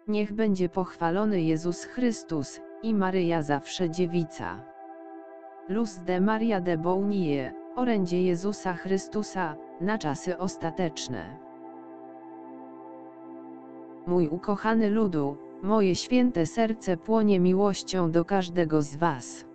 Niech będzie pochwalony Jezus Chrystus, i Maryja zawsze dziewica. Luz de Maria de Bounie, orędzie Jezusa Chrystusa, na czasy ostateczne. Mój ukochany ludu, moje święte serce płonie miłością do każdego z was.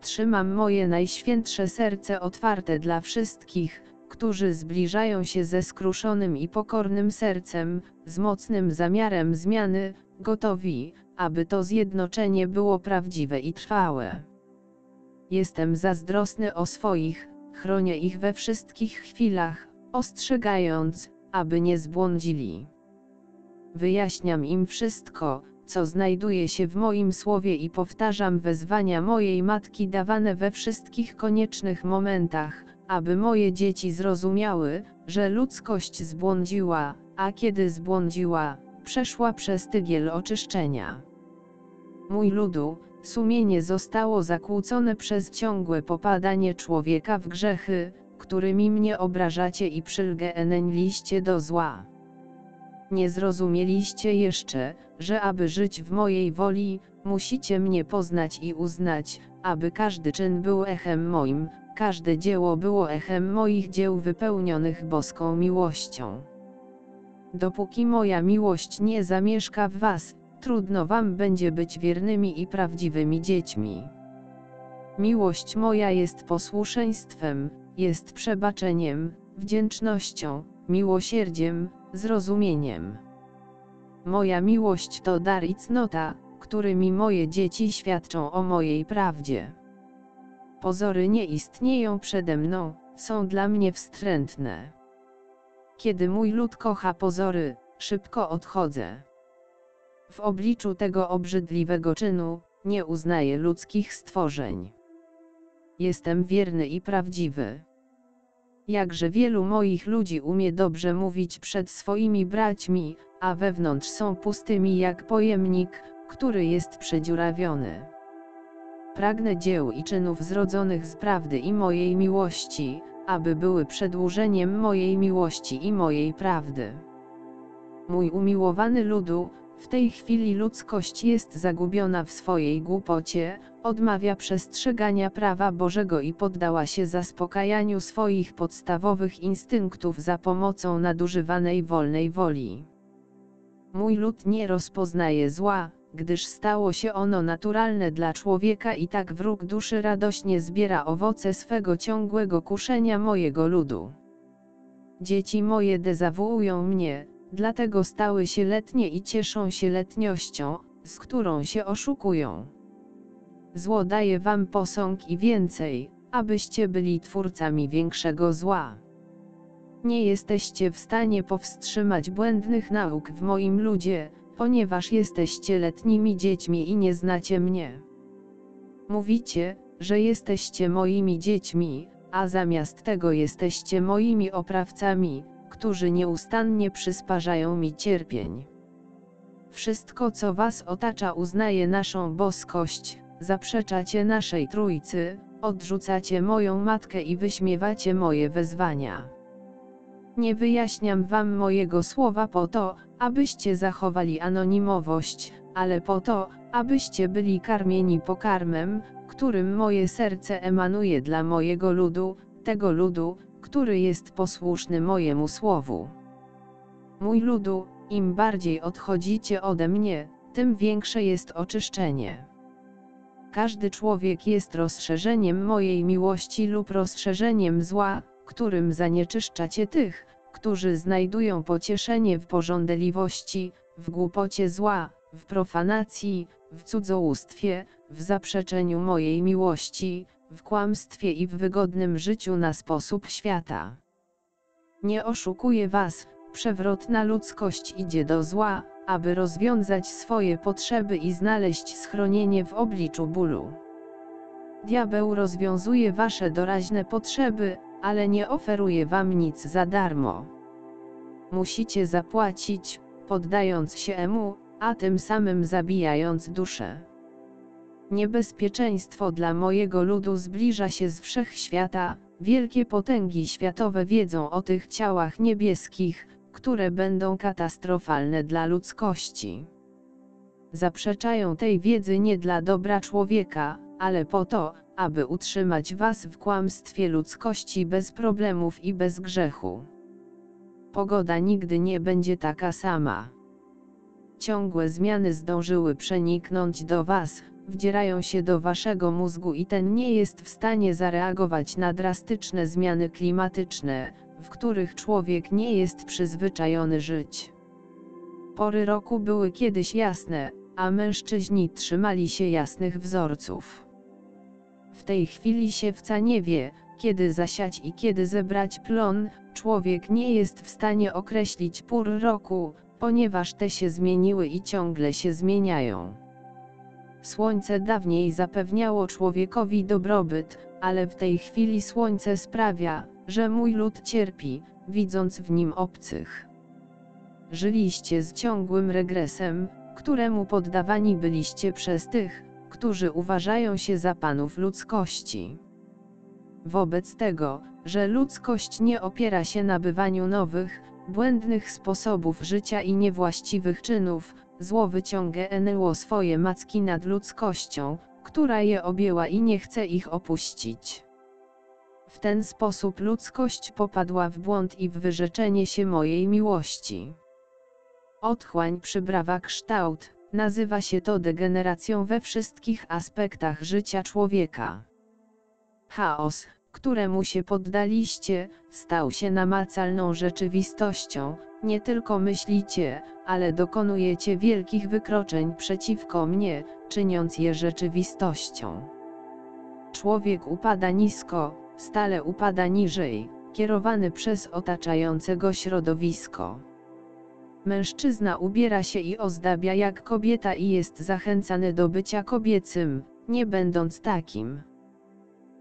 Trzymam moje najświętsze serce otwarte dla wszystkich, którzy zbliżają się ze skruszonym i pokornym sercem, z mocnym zamiarem zmiany, gotowi, aby to zjednoczenie było prawdziwe i trwałe. Jestem zazdrosny o swoich, chronię ich we wszystkich chwilach, ostrzegając, aby nie zbłądzili. Wyjaśniam im wszystko, co znajduje się w moim słowie i powtarzam wezwania mojej matki dawane we wszystkich koniecznych momentach, aby moje dzieci zrozumiały, że ludzkość zbłądziła, a kiedy zbłądziła, przeszła przez tygiel oczyszczenia. Mój ludu, sumienie zostało zakłócone przez ciągłe popadanie człowieka w grzechy, którymi mnie obrażacie i przylgnęliście do zła. Nie zrozumieliście jeszcze, że aby żyć w mojej woli, musicie mnie poznać i uznać, aby każdy czyn był echem moim, każde dzieło było echem moich dzieł wypełnionych boską miłością. Dopóki moja miłość nie zamieszka w was, trudno wam będzie być wiernymi i prawdziwymi dziećmi. Miłość moja jest posłuszeństwem, jest przebaczeniem, wdzięcznością, miłosierdziem, zrozumieniem. Moja miłość to dar i cnota, którymi moje dzieci świadczą o mojej prawdzie. Pozory nie istnieją przede mną, są dla mnie wstrętne. Kiedy mój lud kocha pozory, szybko odchodzę. W obliczu tego obrzydliwego czynu, nie uznaję ludzkich stworzeń. Jestem wierny i prawdziwy. Jakże wielu moich ludzi umie dobrze mówić przed swoimi braćmi, a wewnątrz są pustymi jak pojemnik, który jest przedziurawiony. Pragnę dzieł i czynów zrodzonych z prawdy i mojej miłości, aby były przedłużeniem mojej miłości i mojej prawdy. Mój umiłowany ludu, w tej chwili ludzkość jest zagubiona w swojej głupocie, odmawia przestrzegania prawa Bożego i poddała się zaspokajaniu swoich podstawowych instynktów za pomocą nadużywanej wolnej woli. Mój lud nie rozpoznaje zła, gdyż stało się ono naturalne dla człowieka i tak wróg duszy radośnie zbiera owoce swego ciągłego kuszenia mojego ludu. Dzieci moje dezawuują mnie, dlatego stały się letnie i cieszą się letniością, z którą się oszukują. Zło daje wam posąg i więcej, abyście byli twórcami większego zła. Nie jesteście w stanie powstrzymać błędnych nauk w moim ludzie, ponieważ jesteście letnimi dziećmi i nie znacie mnie. Mówicie, że jesteście moimi dziećmi, a zamiast tego jesteście moimi oprawcami, którzy nieustannie przysparzają mi cierpień. Wszystko, co was otacza, uznaje naszą boskość, zaprzeczacie naszej Trójcy, odrzucacie moją Matkę i wyśmiewacie moje wezwania. Nie wyjaśniam wam mojego słowa po to, abyście zachowali anonimowość, ale po to, abyście byli karmieni pokarmem, którym moje serce emanuje dla mojego ludu, tego ludu, który jest posłuszny mojemu słowu. Mój ludu, im bardziej odchodzicie ode mnie, tym większe jest oczyszczenie. Każdy człowiek jest rozszerzeniem mojej miłości lub rozszerzeniem zła, którym zanieczyszczacie tych, którzy znajdują pocieszenie w pożądliwości, w głupocie zła, w profanacji, w cudzołóstwie, w zaprzeczeniu mojej miłości, w kłamstwie i w wygodnym życiu na sposób świata. Nie oszukuję was, przewrotna ludzkość idzie do zła, aby rozwiązać swoje potrzeby i znaleźć schronienie w obliczu bólu. Diabeł rozwiązuje wasze doraźne potrzeby, ale nie oferuje wam nic za darmo. Musicie zapłacić, poddając się mu, a tym samym zabijając duszę. Niebezpieczeństwo dla mojego ludu zbliża się z wszechświata, wielkie potęgi światowe wiedzą o tych ciałach niebieskich, które będą katastrofalne dla ludzkości. Zaprzeczają tej wiedzy nie dla dobra człowieka, ale po to, aby utrzymać was w kłamstwie ludzkości bez problemów i bez grzechu. Pogoda nigdy nie będzie taka sama. Ciągłe zmiany zdążyły przeniknąć do was, wdzierają się do waszego mózgu i ten nie jest w stanie zareagować na drastyczne zmiany klimatyczne, w których człowiek nie jest przyzwyczajony żyć. Pory roku były kiedyś jasne, a mężczyźni trzymali się jasnych wzorców. W tej chwili siewca nie wie, kiedy zasiać i kiedy zebrać plon, człowiek nie jest w stanie określić pór roku, ponieważ te się zmieniły i ciągle się zmieniają. Słońce dawniej zapewniało człowiekowi dobrobyt, ale w tej chwili słońce sprawia, że mój lud cierpi, widząc w nim obcych. Żyliście z ciągłym regresem, któremu poddawani byliście przez tych, którzy uważają się za panów ludzkości. Wobec tego, że ludzkość nie opiera się na bywaniu nowych, błędnych sposobów życia i niewłaściwych czynów, zło wyciągnęło swoje macki nad ludzkością, która je objęła i nie chce ich opuścić. W ten sposób ludzkość popadła w błąd i w wyrzeczenie się mojej miłości. Otchłań przybrała kształt, nazywa się to degeneracją we wszystkich aspektach życia człowieka. Chaos, któremu się poddaliście, stał się namacalną rzeczywistością, nie tylko myślicie, ale dokonujecie wielkich wykroczeń przeciwko mnie, czyniąc je rzeczywistością. Człowiek upada nisko, stale upada niżej, kierowany przez otaczające go środowisko. Mężczyzna ubiera się i ozdabia jak kobieta i jest zachęcany do bycia kobiecym, nie będąc takim.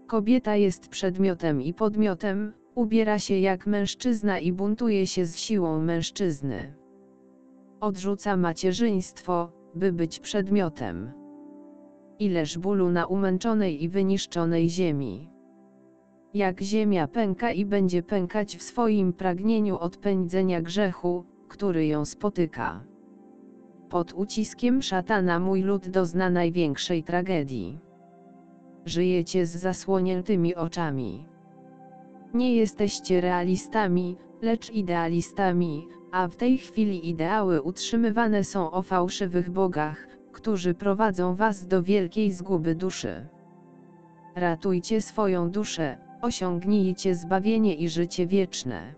Kobieta jest przedmiotem i podmiotem, ubiera się jak mężczyzna i buntuje się z siłą mężczyzny. Odrzuca macierzyństwo, by być przedmiotem. Ileż bólu na umęczonej i wyniszczonej ziemi. Jak ziemia pęka i będzie pękać w swoim pragnieniu odpędzenia grzechu, który ją spotyka. Pod uciskiem szatana mój lud dozna największej tragedii. Żyjecie z zasłoniętymi oczami. Nie jesteście realistami, lecz idealistami, a w tej chwili ideały utrzymywane są o fałszywych bogach, którzy prowadzą was do wielkiej zguby duszy. Ratujcie swoją duszę, osiągnijcie zbawienie i życie wieczne.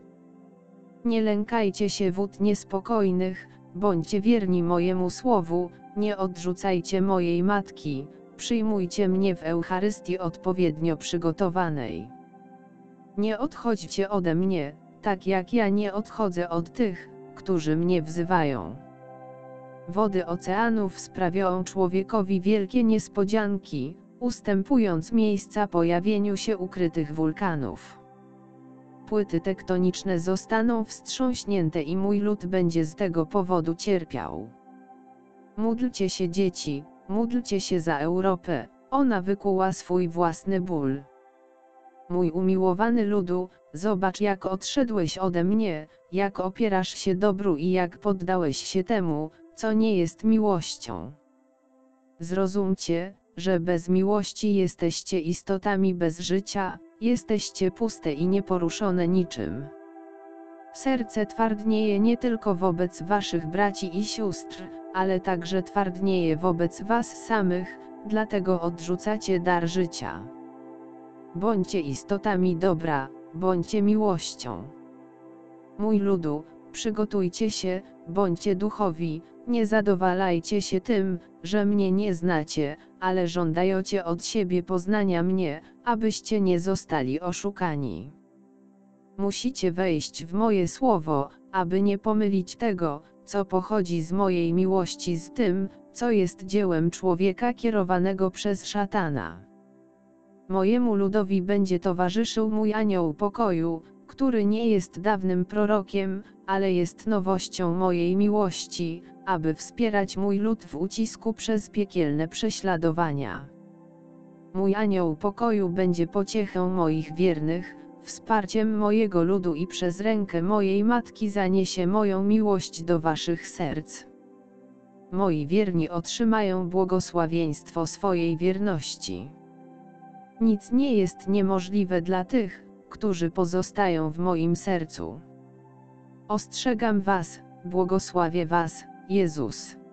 Nie lękajcie się wód niespokojnych, bądźcie wierni mojemu słowu, nie odrzucajcie mojej matki, przyjmujcie mnie w Eucharystii odpowiednio przygotowanej. Nie odchodźcie ode mnie, tak jak ja nie odchodzę od tych, którzy mnie wzywają. Wody oceanów sprawiają człowiekowi wielkie niespodzianki, ustępując miejsca pojawieniu się ukrytych wulkanów. Płyty tektoniczne zostaną wstrząśnięte i mój lud będzie z tego powodu cierpiał. Módlcie się dzieci, módlcie się za Europę, ona wykuła swój własny ból. Mój umiłowany ludu, zobacz jak odszedłeś ode mnie, jak opierasz się dobru i jak poddałeś się temu, co nie jest miłością. Zrozumcie, że bez miłości jesteście istotami bez życia, jesteście puste i nieporuszone niczym. Serce twardnieje nie tylko wobec waszych braci i sióstr, ale także twardnieje wobec was samych, dlatego odrzucacie dar życia. Bądźcie istotami dobra, bądźcie miłością. Mój ludu, przygotujcie się, bądźcie duchowi, nie zadowalajcie się tym, że mnie nie znacie, ale żądacie od siebie poznania mnie, abyście nie zostali oszukani. Musicie wejść w moje słowo, aby nie pomylić tego, co pochodzi z mojej miłości z tym, co jest dziełem człowieka kierowanego przez szatana. Mojemu ludowi będzie towarzyszył mój anioł pokoju, który nie jest dawnym prorokiem, ale jest nowością mojej miłości, aby wspierać mój lud w ucisku przez piekielne prześladowania. Mój anioł pokoju będzie pociechą moich wiernych, wsparciem mojego ludu i przez rękę mojej matki zaniesie moją miłość do waszych serc. Moi wierni otrzymają błogosławieństwo swojej wierności. Nic nie jest niemożliwe dla tych, którzy pozostają w moim sercu. Ostrzegam was, błogosławię was, Jezus.